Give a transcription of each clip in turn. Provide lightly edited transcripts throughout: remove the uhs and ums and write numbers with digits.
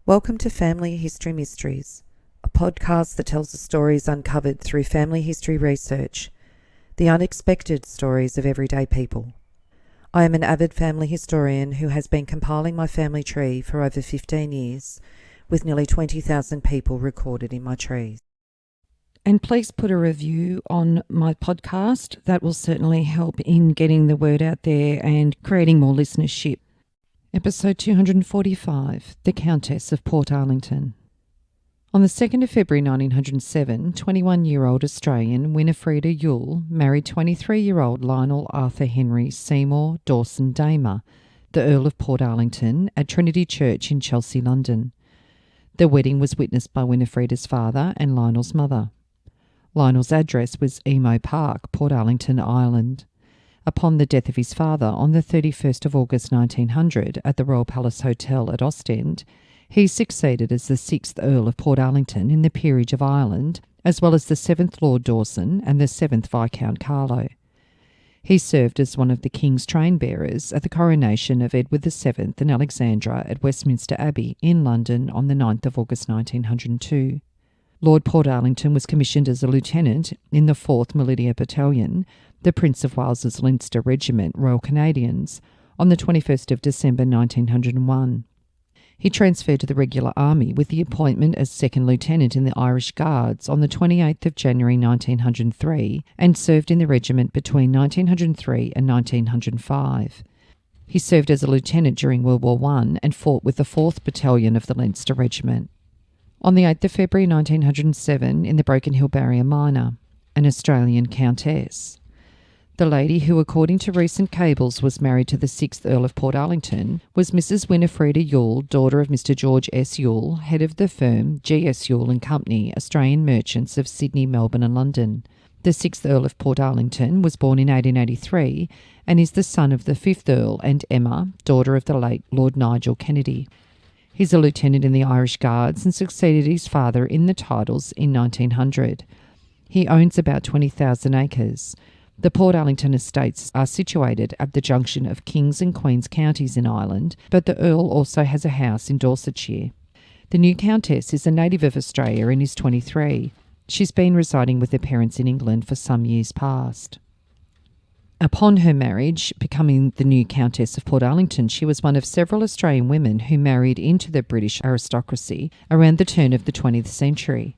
Welcome to Family History Mysteries, a podcast that tells the stories uncovered through family history research, the unexpected stories of everyday people. I am an avid family historian who has been compiling my family tree for over 15 years, with nearly 20,000 people recorded in my trees. And please put a review on my podcast. That will certainly help in getting the word out there and creating more listenership. Episode 245, The Countess of Portarlington. On the 2nd of February 1907, 21-year-old Australian Winnafreda Yuille married 23-year-old Lionel Arthur Henry Seymour Dawson-Damer, the Earl of Portarlington, at Trinity Church in Chelsea, London. The wedding was witnessed by Winnafreda's father and Lionel's mother. Lionel's address was Emo Park, Portarlington, Ireland. Upon the death of his father on the 31st of August 1900 at the Royal Palace Hotel at Ostend, he succeeded as the 6th Earl of Portarlington in the Peerage of Ireland, as well as the 7th Lord Dawson and the 7th Viscount Carlow. He served as one of the King's train-bearers at the Coronation of Edward VII and Alexandra at Westminster Abbey in London on the 9th of August 1902. Lord Portarlington was commissioned as a lieutenant in the 4th Militia Battalion, the Prince of Wales's Leinster Regiment, Royal Canadians, on the 21st of December 1901. He transferred to the regular army with the appointment as second lieutenant in the Irish Guards on the 28th of January 1903 and served in the regiment between 1903 and 1905. He served as a lieutenant during World War I and fought with the 4th Battalion of the Leinster Regiment. On the 8th of February 1907, in the Broken Hill Barrier Minor, an Australian Countess. The lady who, according to recent cables, was married to the 6th Earl of Portarlington was Mrs. Winnafreda Yuille, daughter of Mr. George S. Yuille, head of the firm G.S. Yuille and Company, Australian merchants of Sydney, Melbourne and London. The 6th Earl of Portarlington was born in 1883 and is the son of the 5th Earl and Emma, daughter of the late Lord Nigel Kennedy. He's a lieutenant in the Irish Guards and succeeded his father in the titles in 1900. He owns about 20,000 acres. The Portarlington estates are situated at the junction of Kings and Queens counties in Ireland, but the Earl also has a house in Dorsetshire. The new Countess is a native of Australia and is 23. She's been residing with her parents in England for some years past. Upon her marriage, becoming the new Countess of Portarlington, she was one of several Australian women who married into the British aristocracy around the turn of the 20th century.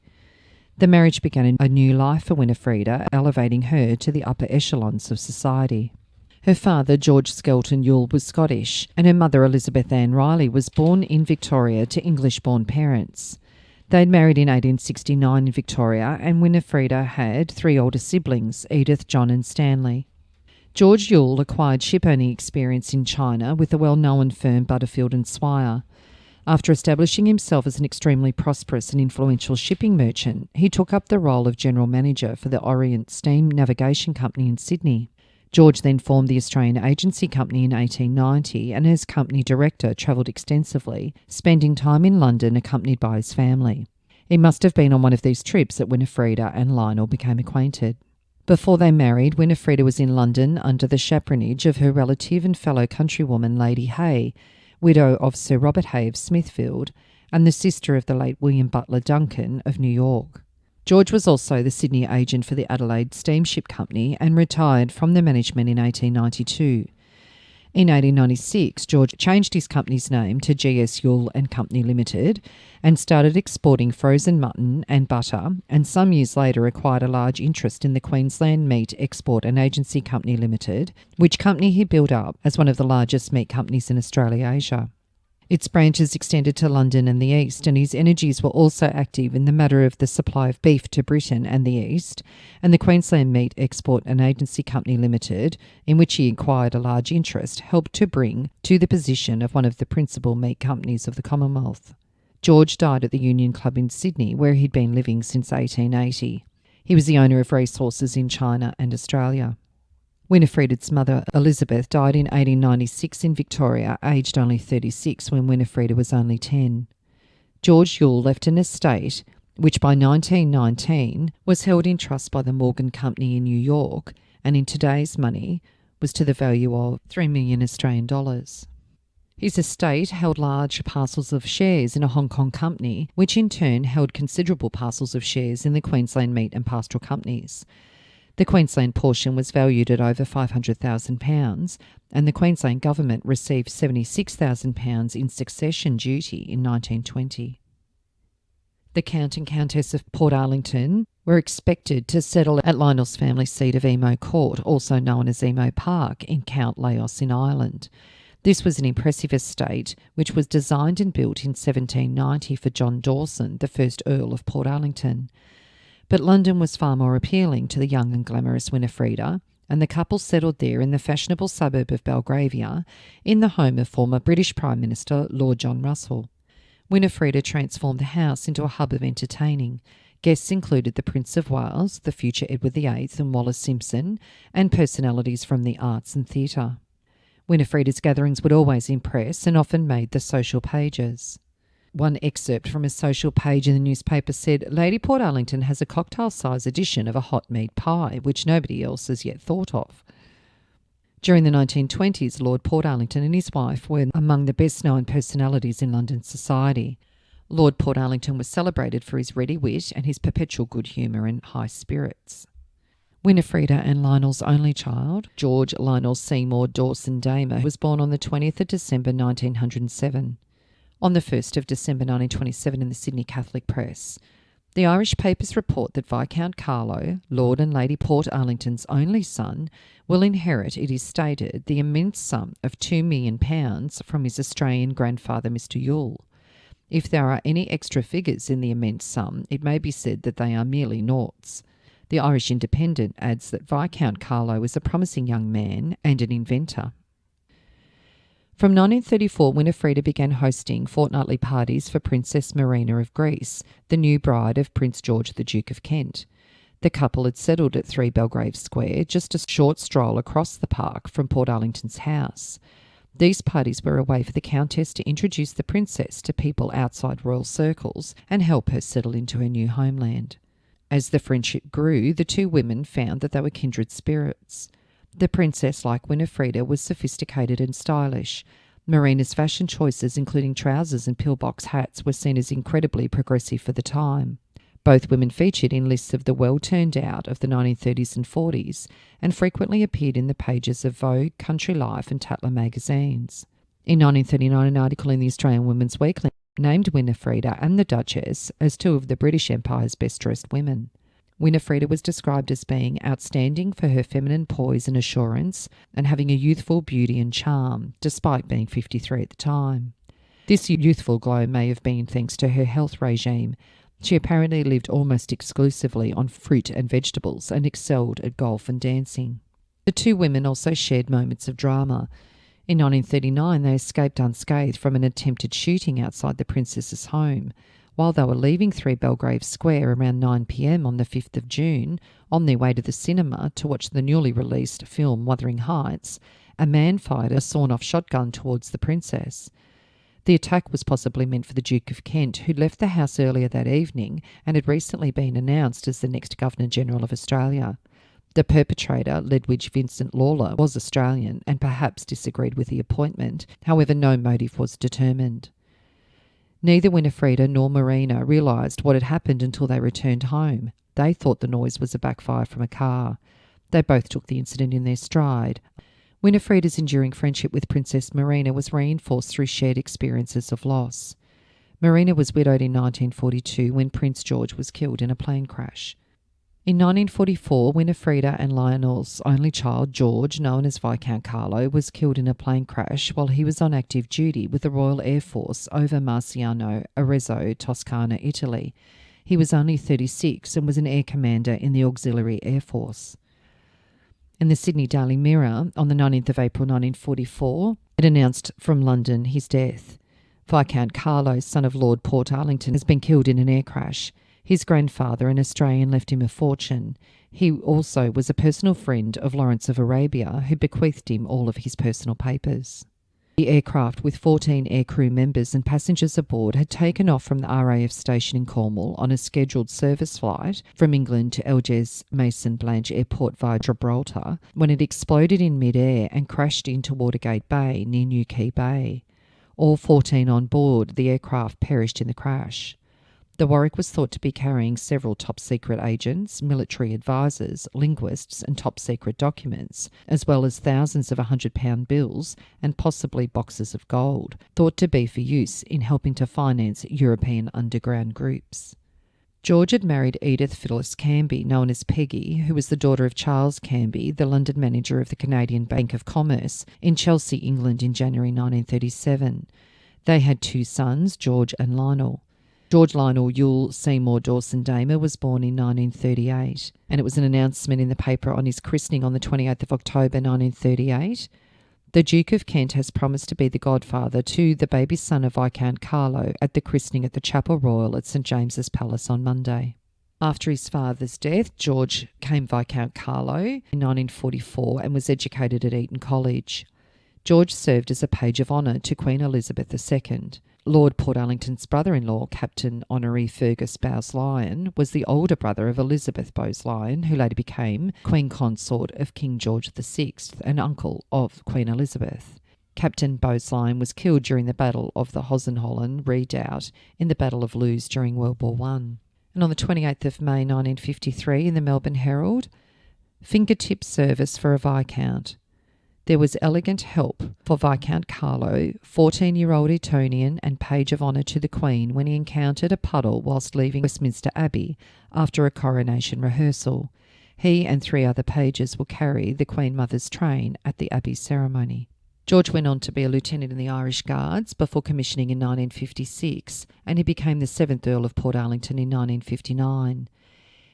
The marriage began a new life for Winnafreda, elevating her to the upper echelons of society. Her father, George Skelton Yuille, was Scottish, and her mother, Elizabeth Ann Riley, was born in Victoria to English-born parents. They'd married in 1869 in Victoria, and Winnafreda had 3 older siblings, Edith, John and Stanley. George Yuille acquired shipowning experience in China with the well-known firm Butterfield and Swire. After establishing himself as an extremely prosperous and influential shipping merchant, he took up the role of general manager for the Orient Steam Navigation Company in Sydney. George then formed the Australian Agency Company in 1890 and as company director travelled extensively, spending time in London accompanied by his family. It must have been on one of these trips that Winnafreda and Lionel became acquainted. Before they married, Winnafreda was in London under the chaperonage of her relative and fellow countrywoman Lady Hay, widow of Sir Robert Hay of Smithfield, and the sister of the late William Butler Duncan of New York. George was also the Sydney agent for the Adelaide Steamship Company and retired from the management in 1892. In 1896, George changed his company's name to G.S. Yuille and Company Limited and started exporting frozen mutton and butter, and some years later acquired a large interest in the Queensland Meat Export and Agency Company Limited, which company he built up as one of the largest meat companies in Australia-Asia. Its branches extended to London and the East, and his energies were also active in the matter of the supply of beef to Britain and the East, and the Queensland Meat Export and Agency Company Limited, in which he acquired a large interest, helped to bring to the position of one of the principal meat companies of the Commonwealth. George died at the Union Club in Sydney, where he'd been living since 1880. He was the owner of racehorses in China and Australia. Winnafreda's mother, Elizabeth, died in 1896 in Victoria, aged only 36 when Winnafreda was only 10. George Yuille left an estate which by 1919 was held in trust by the Morgan Company in New York and in today's money was to the value of $3 million Australian dollars. His estate held large parcels of shares in a Hong Kong company, which in turn held considerable parcels of shares in the Queensland Meat and Pastoral Companies. The Queensland portion was valued at over £500,000, and the Queensland government received £76,000 in succession duty in 1920. The Count and Countess of Portarlington were expected to settle at Lionel's family seat of Emo Court, also known as Emo Park, in Count Laos in Ireland. This was an impressive estate which was designed and built in 1790 for John Dawson, the first Earl of Portarlington. But London was far more appealing to the young and glamorous Winnafreda, and the couple settled there in the fashionable suburb of Belgravia, in the home of former British Prime Minister Lord John Russell. Winnafreda transformed the house into a hub of entertaining. Guests included the Prince of Wales, the future Edward VIII, and Wallace Simpson, and personalities from the arts and theatre. Winnafreda's gatherings would always impress and often made the social pages. One excerpt from a social page in the newspaper said, "Lady Portarlington has a cocktail-size edition of a hot meat pie, which nobody else has yet thought of." During the 1920s, Lord Portarlington and his wife were among the best-known personalities in London society. Lord Portarlington was celebrated for his ready wit and his perpetual good humour and high spirits. Winnafreda and Lionel's only child, George Lionel Seymour Dawson-Damer, was born on the 20th of December 1907. On the 1st of December 1927 in the Sydney Catholic Press, the Irish papers report that Viscount Carlow, Lord and Lady Portarlington's only son, will inherit, it is stated, the immense sum of £2 million from his Australian grandfather Mr. Yuille. If there are any extra figures in the immense sum, it may be said that they are merely noughts. The Irish Independent adds that Viscount Carlow is a promising young man and an inventor. From 1934, Winnafreda began hosting fortnightly parties for Princess Marina of Greece, the new bride of Prince George the Duke of Kent. The couple had settled at 3 Belgrave Square, just a short stroll across the park from Portarlington's house. These parties were a way for the Countess to introduce the princess to people outside royal circles and help her settle into her new homeland. As the friendship grew, the two women found that they were kindred spirits. The princess, like Winnafreda, was sophisticated and stylish. Marina's fashion choices, including trousers and pillbox hats, were seen as incredibly progressive for the time. Both women featured in lists of the well-turned-out of the 1930s and 40s and frequently appeared in the pages of Vogue, Country Life and Tatler magazines. In 1939, an article in the Australian Women's Weekly named Winnafreda and the Duchess as two of the British Empire's best-dressed women. Winnafreda was described as being outstanding for her feminine poise and assurance and having a youthful beauty and charm, despite being 53 at the time. This youthful glow may have been thanks to her health regime. She apparently lived almost exclusively on fruit and vegetables and excelled at golf and dancing. The two women also shared moments of drama. In 1939, they escaped unscathed from an attempted shooting outside the princess's home. While they were leaving 3 Belgrave Square around 9 p.m. on the 5th of June, on their way to the cinema to watch the newly released film Wuthering Heights, a man fired a sawn-off shotgun towards the princess. The attack was possibly meant for the Duke of Kent, who left the house earlier that evening and had recently been announced as the next Governor-General of Australia. The perpetrator, Ledwidge Vincent Lawler, was Australian and perhaps disagreed with the appointment. However, no motive was determined. Neither Winnafreda nor Marina realised what had happened until they returned home. They thought the noise was a backfire from a car. They both took the incident in their stride. Winnafreda's enduring friendship with Princess Marina was reinforced through shared experiences of loss. Marina was widowed in 1942 when Prince George was killed in a plane crash. In 1944, Winnafreda and Lionel's only child, George, known as Viscount Carlow, was killed in a plane crash while he was on active duty with the Royal Air Force over Marciano, Arezzo, Toscana, Italy. He was only 36 and was an air commander in the Auxiliary Air Force. In the Sydney Daily Mirror, on the 19th of April 1944, it announced from London his death. Viscount Carlow, son of Lord Portarlington, has been killed in an air crash. His grandfather, an Australian, left him a fortune. He also was a personal friend of Lawrence of Arabia, who bequeathed him all of his personal papers. The aircraft, with 14 aircrew members and passengers aboard, had taken off from the RAF station in Cornwall on a scheduled service flight from England to Algiers Mason Blanche Airport via Gibraltar when it exploded in mid-air and crashed into Watergate Bay near Newquay Bay. All 14 on board the aircraft perished in the crash. The Warwick was thought to be carrying several top-secret agents, military advisors, linguists and top-secret documents, as well as thousands of £100 bills and possibly boxes of gold, thought to be for use in helping to finance European underground groups. George had married Edith Phyllis Canby, known as Peggy, who was the daughter of Charles Canby, the London manager of the Canadian Bank of Commerce, in Chelsea, England in January 1937. They had 2 sons, George and Lionel. George Lionel Yuille Seymour Dawson-Damer was born in 1938, and it was an announcement in the paper on his christening on the 28th of October 1938. The Duke of Kent has promised to be the godfather to the baby son of Viscount Carlow at the christening at the Chapel Royal at St James's Palace on Monday. After his father's death, George became Viscount Carlow in 1944 and was educated at Eton College. George served as a page of honour to Queen Elizabeth II. Lord Portarlington's brother-in-law, Captain Honorary Fergus Bowes-Lyon, was the older brother of Elizabeth Bowes-Lyon, who later became Queen Consort of King George VI and uncle of Queen Elizabeth. Captain Bowes-Lyon was killed during the Battle of the Hohenzollern Redoubt in the Battle of Loos during World War I. And on the 28th of May 1953 in the Melbourne Herald, fingertip service for a Viscount. There was elegant help for Viscount Carlow, 14-year-old Etonian and page of honour to the Queen, when he encountered a puddle whilst leaving Westminster Abbey after a coronation rehearsal. He and 3 other pages will carry the Queen Mother's train at the Abbey ceremony. George went on to be a lieutenant in the Irish Guards before commissioning in 1956, and he became the 7th Earl of Portarlington in 1959.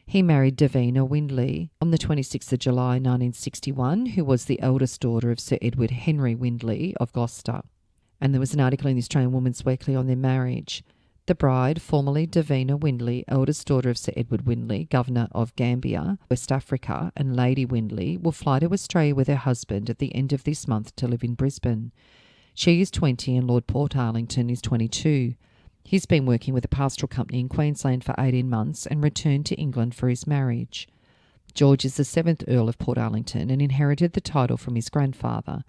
He married Davina Windley on the 26th of July 1961, who was the eldest daughter of Sir Edward Henry Windley of Gloucester. And there was an article in the Australian Woman's Weekly on their marriage. The bride, formerly Davina Windley, eldest daughter of Sir Edward Windley, Governor of Gambia, West Africa, and Lady Windley, will fly to Australia with her husband at the end of this month to live in Brisbane. She is 20 and Lord Portarlington is 22. He's been working with a pastoral company in Queensland for 18 months and returned to England for his marriage. George is the 7th Earl of Portarlington and inherited the title from his grandfather.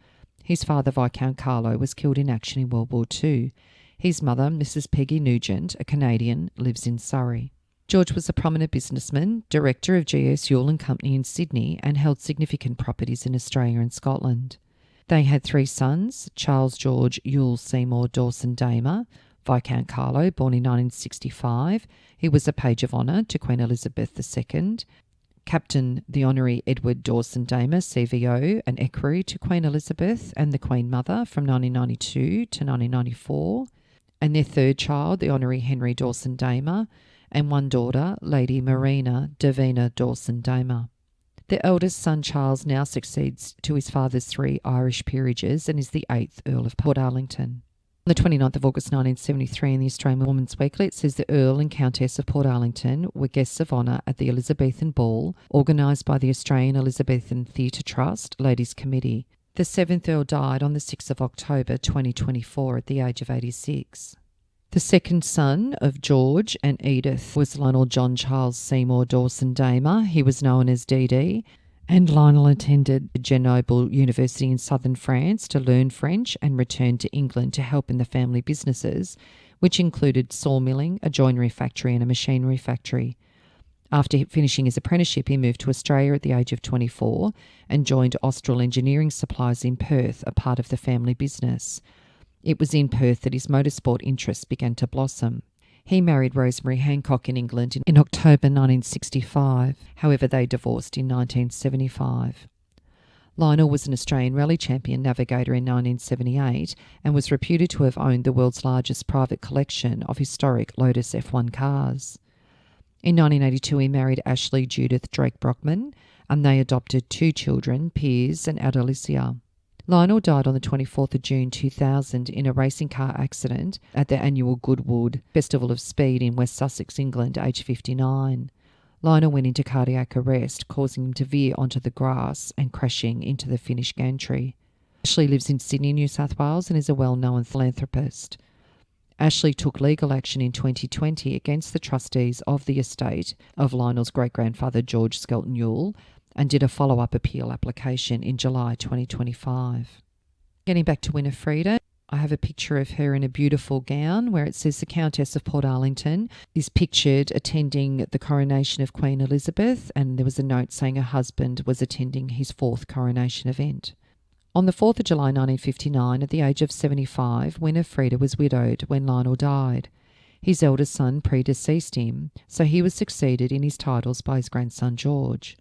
His father, Viscount Carlow, was killed in action in World War II. His mother, Mrs. Peggy Nugent, a Canadian, lives in Surrey. George was a prominent businessman, director of G.S. Yuille and Company in Sydney, and held significant properties in Australia and Scotland. They had 3 sons, Charles George Yuille Seymour Dawson-Damer, Viscount Carlow, born in 1965. He was a page of honour to Queen Elizabeth II. Captain the Honorary Edward Dawson-Damer, CVO, an equerry to Queen Elizabeth and the Queen Mother from 1992 to 1994. And their 3rd child, the Honorary Henry Dawson-Damer, and 1 daughter, Lady Marina Davina Dawson-Damer. The eldest son, Charles, now succeeds to his father's 3 Irish peerages and is the 8th Earl of Portarlington. On the 29th of August 1973 in the Australian Woman's Weekly, it says the Earl and Countess of Portarlington were guests of honour at the Elizabethan Ball, organised by the Australian Elizabethan Theatre Trust Ladies Committee. The 7th Earl died on the 6th of October 2024 at the age of 86. The second son of George and Edith was Lionel John Charles Seymour Dawson-Damer. He was known as DD. And Lionel attended Grenoble University in southern France to learn French and returned to England to help in the family businesses, which included sawmilling, a joinery factory and a machinery factory. After finishing his apprenticeship, he moved to Australia at the age of 24 and joined Austral Engineering Supplies in Perth, a part of the family business. It was in Perth that his motorsport interests began to blossom. He married Rosemary Hancock in England in October 1965. However, they divorced in 1975. Lionel was an Australian rally champion navigator in 1978 and was reputed to have owned the world's largest private collection of historic Lotus F1 cars. In 1982, he married Ashley Judith Drake Brockman, and they adopted 2 children, Piers and Adelicia. Lionel died on the 24th of June 2000 in a racing car accident at the annual Goodwood Festival of Speed in West Sussex, England, aged 59. Lionel went into cardiac arrest, causing him to veer onto the grass and crashing into the Finnish gantry. Ashley lives in Sydney, New South Wales, and is a well-known philanthropist. Ashley took legal action in 2020 against the trustees of the estate of Lionel's great-grandfather George Skelton Yuille, and did a follow-up appeal application in July 2025. Getting back to Winnafreda, I have a picture of her in a beautiful gown where it says the Countess of Portarlington is pictured attending the coronation of Queen Elizabeth, and there was a note saying her husband was attending his 4th coronation event. On the 4th of July 1959, at the age of 75, Winnafreda was widowed when Lionel died. His eldest son predeceased him, so he was succeeded in his titles by his grandson George.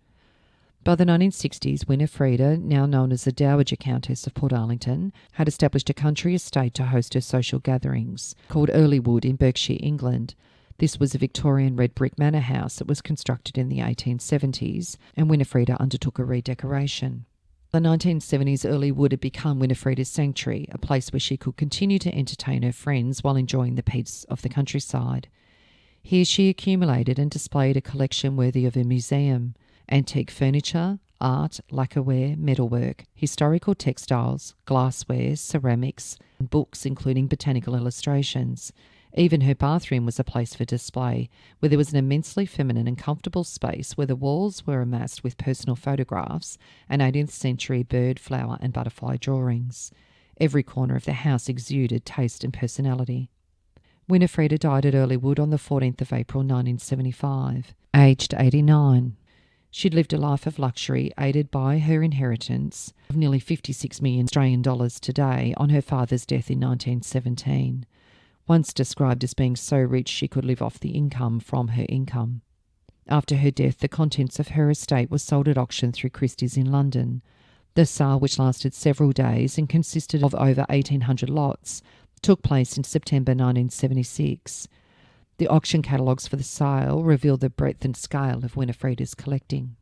By the 1960s, Winnafreda, now known as the Dowager Countess of Portarlington, had established a country estate to host her social gatherings, called Earlwood in Berkshire, England. This was a Victorian red brick manor house that was constructed in the 1870s, and Winnafreda undertook a redecoration. The 1970s, Earlwood had become Winnafreda's sanctuary, a place where she could continue to entertain her friends while enjoying the peace of the countryside. Here she accumulated and displayed a collection worthy of a museum: antique furniture, art, lacquerware, metalwork, historical textiles, glassware, ceramics, and books including botanical illustrations. Even her bathroom was a place for display, where there was an immensely feminine and comfortable space where the walls were amassed with personal photographs and 18th century bird, flower and butterfly drawings. Every corner of the house exuded taste and personality. Winnafreda died at Earlwood on the 14th of April 1975, aged 89. She'd lived a life of luxury, aided by her inheritance of nearly 56 million Australian dollars today on her father's death in 1917. Once described as being so rich she could live off the income from her income. After her death, the contents of her estate was sold at auction through Christie's in London. The sale, which lasted several days and consisted of over 1,800 lots, took place in September 1976. The auction catalogues for the sale revealed the breadth and scale of Winnafreda's collecting.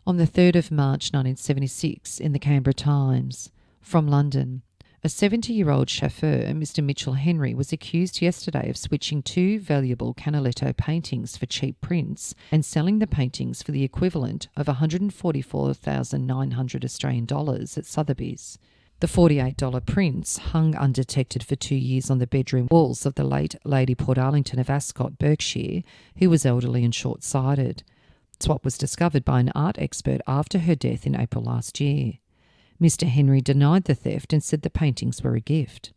On the 3rd of March 1976, in the Canberra Times, from London, a 70-year-old chauffeur, Mr. Mitchell Henry, was accused yesterday of switching 2 valuable Canaletto paintings for cheap prints and selling the paintings for the equivalent of 144,900 Australian dollars at Sotheby's. The $48 prints hung undetected for 2 years on the bedroom walls of the late Lady Portarlington of Ascot, Berkshire, who was elderly and short-sighted. Swap was discovered by an art expert after her death in April last year. Mr. Henry denied the theft and said the paintings were a gift.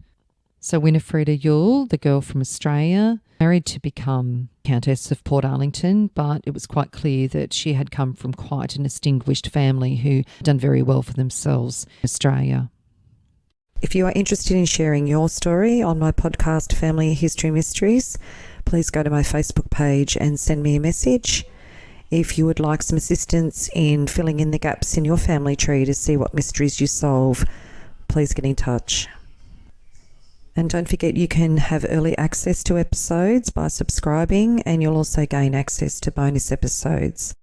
So Winnafreda Yuille, the girl from Australia, married to become Countess of Portarlington, but it was quite clear that she had come from quite an distinguished family who had done very well for themselves in Australia. If you are interested in sharing your story on my podcast Family History Mysteries, please go to my Facebook page and send me a message. If you would like some assistance in filling in the gaps in your family tree to see what mysteries you solve, please get in touch. And don't forget, you can have early access to episodes by subscribing, and you'll also gain access to bonus episodes.